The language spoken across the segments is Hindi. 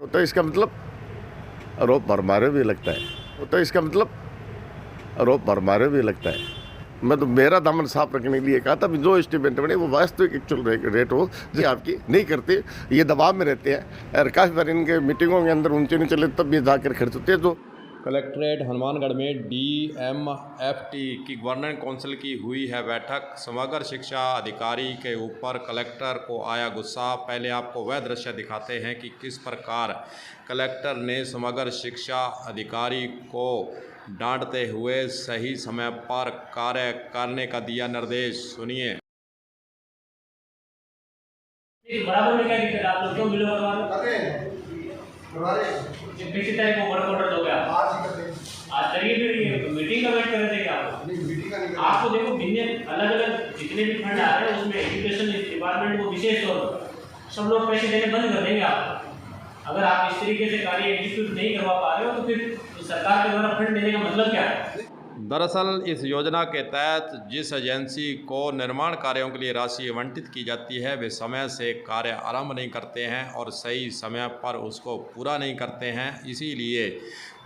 तो इसका मतलब आरोप भरमारे भी लगता है। तो इसका मतलब आरोप भरमारे भी लगता है। मैं तो मेरा दामन साफ रखने के लिए कहा था, जो एस्टिमेट बने वो वास्तविक एक्चुअल रेट हो, जो आपकी नहीं करते, ये दबाव में रहते हैं और काफ़ी बार इनके मीटिंगों के अंदर ऊंचे नहीं चले तब ये जाकर खर्च होते हैं। तो कलेक्ट्रेट हनुमानगढ़ में डीएमएफटी की गवर्निंग काउंसिल की हुई है बैठक। समग्र शिक्षा अधिकारी के ऊपर कलेक्टर को आया गुस्सा। पहले आपको वह दृश्य दिखाते हैं कि किस प्रकार कलेक्टर ने समग्र शिक्षा अधिकारी को डांटते हुए सही समय पर कार्य करने का दिया निर्देश। सुनिए। बराबर में क्या दिक्कत है? आप लोग क्यों बिलो करवा रहे हैं? किसी तारीख को वर्क ऑर्डर दोगे आप? आज करिए, फिर ये मीटिंग का वेट कर रहे थे क्या आप? नहीं, मीटिंग का नहीं। आपको देखो भिन्न अलग अलग जितने भी फंड आ रहे हैं उसमें एजुकेशन डिपार्टमेंट को विशेष तौर पर सब लोग पैसे देने बंद कर देंगे आप। अगर आप इस तरीके से कार्य एग्जीक्यूट नहीं करवा पा रहे हो तो फिर सरकार के द्वारा फंड देने का मतलब क्या है? दरअसल इस योजना के तहत जिस एजेंसी को निर्माण कार्यों के लिए राशि आवंटित की जाती है वे समय से कार्य आरंभ नहीं करते हैं और सही समय पर उसको पूरा नहीं करते हैं। इसीलिए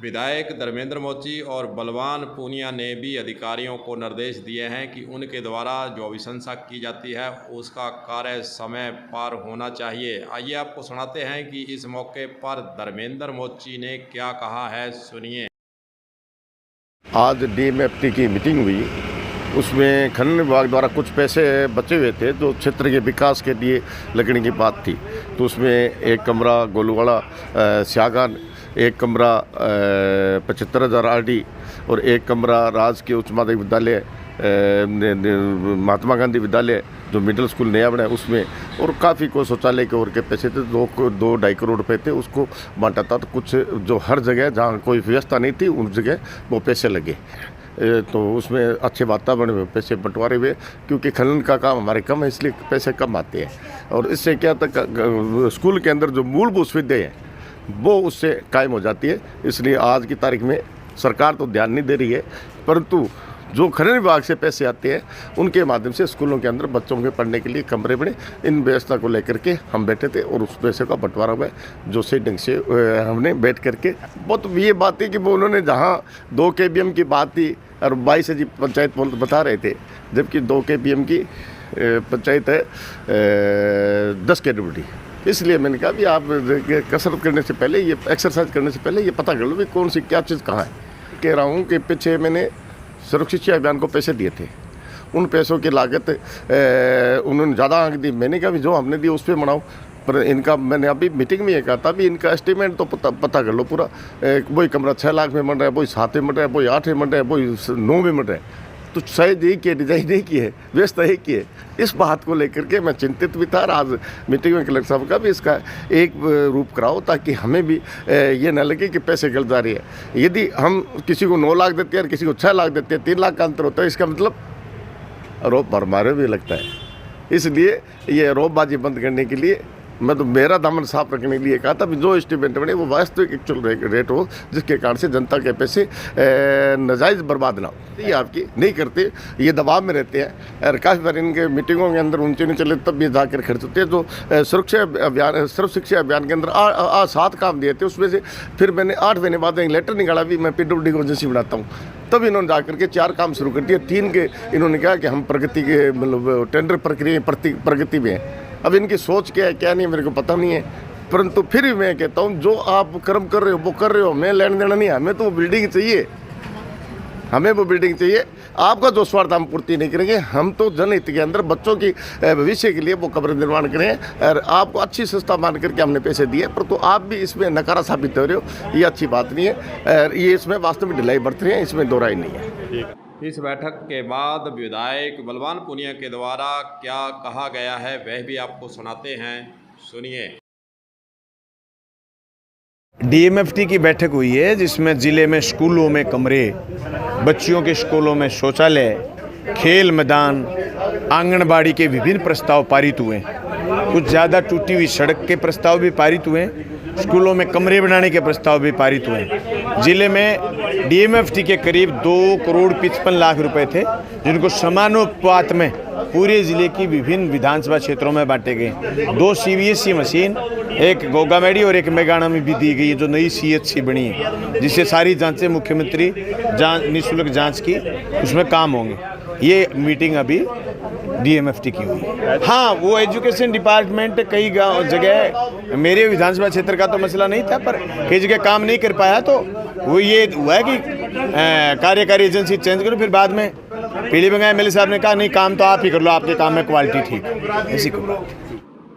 विधायक धर्मेंद्र मोची और बलवान पूनिया ने भी अधिकारियों को निर्देश दिए हैं कि उनके द्वारा जो अभिशंसा की जाती है उसका कार्य समय पर होना चाहिए। आइए आपको सुनाते हैं कि इस मौके पर धर्मेंद्र मोची ने क्या कहा है, सुनिए। आज डीएमएफटी की मीटिंग हुई, उसमें खनन विभाग द्वारा कुछ पैसे बचे हुए थे जो क्षेत्र के विकास के लिए लगने की बात थी। तो उसमें एक कमरा गोलूवाड़ा स्यागान, एक कमरा 75,000 आरडी और एक कमरा राजकीय उच्च माध्यमिक विद्यालय महात्मा गांधी विद्यालय जो मिडिल स्कूल नया बना है उसमें, और काफ़ी को शौचालय के और के पैसे थे, 2-2.5 करोड़ रुपए थे, उसको बांटा था। तो कुछ जो हर जगह जहाँ कोई व्यवस्था नहीं थी उन जगह वो पैसे लगे, तो उसमें अच्छे वातावरण में पैसे बंटवारे हुए, क्योंकि खनन का काम हमारे कम है इसलिए पैसे कम आते हैं। और इससे क्या तक स्कूल के अंदर जो मूलभूत सुविधाएं हैं वो उससे कायम हो जाती है। इसलिए आज की तारीख में सरकार तो ध्यान नहीं दे रही है, परंतु जो खनन विभाग से पैसे आते हैं उनके माध्यम से स्कूलों के अंदर बच्चों के पढ़ने के लिए कमरे बने। इन व्यवस्था को लेकर के हम बैठे थे और उस पैसे का बंटवारा हुआ है जो सही ढंग से हमने बैठ करके। बहुत ये बात है कि वो उन्होंने जहाँ 2 KBM की बात थी और 22 जी पंचायत बता रहे थे, जबकि 2 KBM की पंचायत है 10 KWD। इसलिए मैंने कहा भी आप कसरत करने से पहले, ये एक्सरसाइज करने से पहले ये पता कर लो भी कौन सी क्या चीज़ कहाँ है। कह रहा हूँ कि पीछे मैंने सुरक्षित शिक्षा अभियान को पैसे दिए थे, उन पैसों की लागत उन्होंने ज़्यादा आंक दी। मैंने कहा भी जो हमने दिया उस पर मनाओ, पर इनका मैंने अभी मीटिंग में ये कहा था भी इनका एस्टिमेट तो पता कर लो पूरा। वही कमरा 6 लाख में बन रहा है, वही 7 में बन रहा है, वही 8 में बन रहा है, वही 9 में बन रहा है। तो शायद एक की डिज़ाइन एक ही है, व्यवस्था एक ही है। इस बात को लेकर के मैं चिंतित भी था। आज मीटिंग में कलेक्टर साहब का भी इसका एक रूप कराओ ताकि हमें भी ये न लगे कि पैसे गलत जा रही है। यदि हम किसी को 9 लाख देते हैं और किसी को 6 लाख देते हैं, 3 लाख का अंतर होता है, इसका मतलब आरोप भरमारे भी लगता है। इसलिए ये आरोपबाजी बंद करने के लिए मैं तो मेरा दामन साफ रखने के लिए कहा था, जो एस्टिमेट बने वो वास्तविक एक्चुअल रेट हो, जिसके कारण से जनता के पैसे नाजायज़ बर्बाद ना हो। ये आपकी नहीं करते, ये दबाव में रहते हैं और काफ़ी बार इनके मीटिंगों के अंदर ऊंचे नहीं चले तब ये जाकर खर्च होते हैं। जो सर्व शिक्षा अभियान के अंदर 7 काम दिए थे, उसमें से फिर मैंने 8 महीने बाद एक लेटर निकाला भी मैं PWD को एजेंसी बनाता हूँ, तब इन्होंने जाकर के 4 काम शुरू कर दिए। 3 के इन्होंने कहा कि हम प्रगति के मतलब टेंडर प्रक्रिया प्रगति में हैं। अब इनकी सोच क्या है क्या नहीं मेरे को पता नहीं है, परंतु फिर भी मैं कहता हूँ जो आप कर्म कर रहे हो वो कर रहे हो, मैं लेना देना नहीं, हमें तो वो बिल्डिंग चाहिए, हमें वो बिल्डिंग चाहिए। आपका जो स्वार्थ हम पूर्ति नहीं करेंगे, हम तो जनहित के अंदर बच्चों की भविष्य के लिए वो कब्र निर्माण करें और आपको अच्छी संस्था मान करके हमने पैसे दिए, पर तो आप भी इसमें नकारा साबित हो रहे हो, ये अच्छी बात नहीं है। ये इसमें वास्तव में ढिलाई बरत रही है, इसमें दो राय नहीं है। इस बैठक के बाद विधायक बलवान पूनिया के द्वारा क्या कहा गया है वह भी आपको सुनाते हैं, सुनिए। डीएमएफटी की बैठक हुई है जिसमें ज़िले में स्कूलों में कमरे, बच्चियों के स्कूलों में शौचालय, खेल मैदान, आंगनबाड़ी के विभिन्न प्रस्ताव पारित हुए। कुछ ज़्यादा टूटी हुई सड़क के प्रस्ताव भी पारित हुए, स्कूलों में कमरे बनाने के प्रस्ताव भी पारित हुए। ज़िले में डीएमएफटी के करीब 2 करोड़ 55 लाख रुपए थे, जिनको समानुपात में पूरे ज़िले की विभिन्न विधानसभा क्षेत्रों में बांटे गए। 2 CVSC मशीन, एक गोगामेडी और एक मेगाना में भी दी गई है, जो नई CHC बनी है, जिससे सारी जांचें मुख्यमंत्री निःशुल्क जांच की उसमें काम होंगे। ये मीटिंग अभी DMFT की हुई। हाँ, वो एजुकेशन डिपार्टमेंट कई जगह, मेरे विधानसभा क्षेत्र का तो मसला नहीं था, पर कई जगह काम नहीं कर पाया, तो वो ये हुआ है कि कार्यकारी एजेंसी चेंज करो। फिर बाद में पीली बंगाल MLA साहब ने कहा नहीं, काम तो आप ही कर लो, आपके काम में क्वालिटी ठीक है, ऐसी को।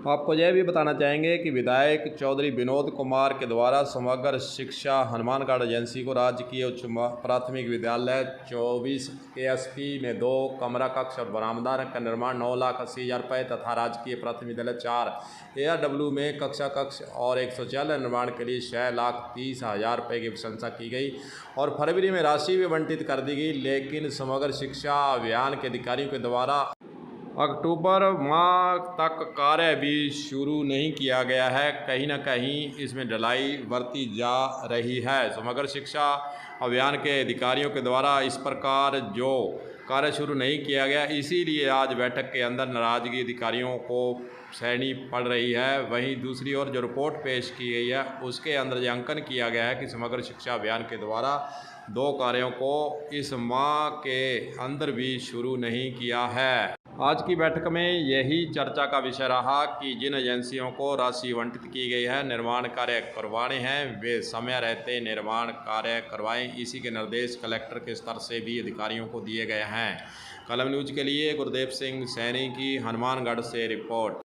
आपको यह भी बताना चाहेंगे कि विधायक चौधरी विनोद कुमार के द्वारा समग्र शिक्षा हनुमानगढ़ एजेंसी को राजकीय उच्च प्राथमिक विद्यालय 24 ASP में 2 कमरा कक्ष और बरामदा का निर्माण 9,80,000 रुपये तथा राजकीय प्राथमिक विद्यालय 4 ARW में कक्षा कक्ष और एक शौचालय निर्माण के लिए 6,30,000 रुपये की प्रशंसा की गई और फरवरी में राशि भी आवंटित कर दी गई। लेकिन समग्र शिक्षा अभियान के अधिकारियों के द्वारा अक्टूबर माह तक कार्य भी शुरू नहीं किया गया है। कहीं ना कहीं इसमें ढिलाई बरती जा रही है। समग्र शिक्षा अभियान के अधिकारियों के द्वारा इस प्रकार जो कार्य शुरू नहीं किया गया, इसीलिए आज बैठक के अंदर नाराजगी अधिकारियों को सहनी पड़ रही है। वहीं दूसरी ओर जो रिपोर्ट पेश की गई है उसके अंदर यह अंकन किया गया है कि समग्र शिक्षा अभियान के द्वारा 2 कार्यों को इस माह के अंदर भी शुरू नहीं किया है। आज की बैठक में यही चर्चा का विषय रहा कि जिन एजेंसियों को राशि आवंटित की गई है, निर्माण कार्य करवाने हैं, वे समय रहते निर्माण कार्य करवाएं। इसी के निर्देश कलेक्टर के स्तर से भी अधिकारियों को दिए गए हैं। कलम न्यूज़ के लिए गुरदेव सिंह सैनी की हनुमानगढ़ से रिपोर्ट।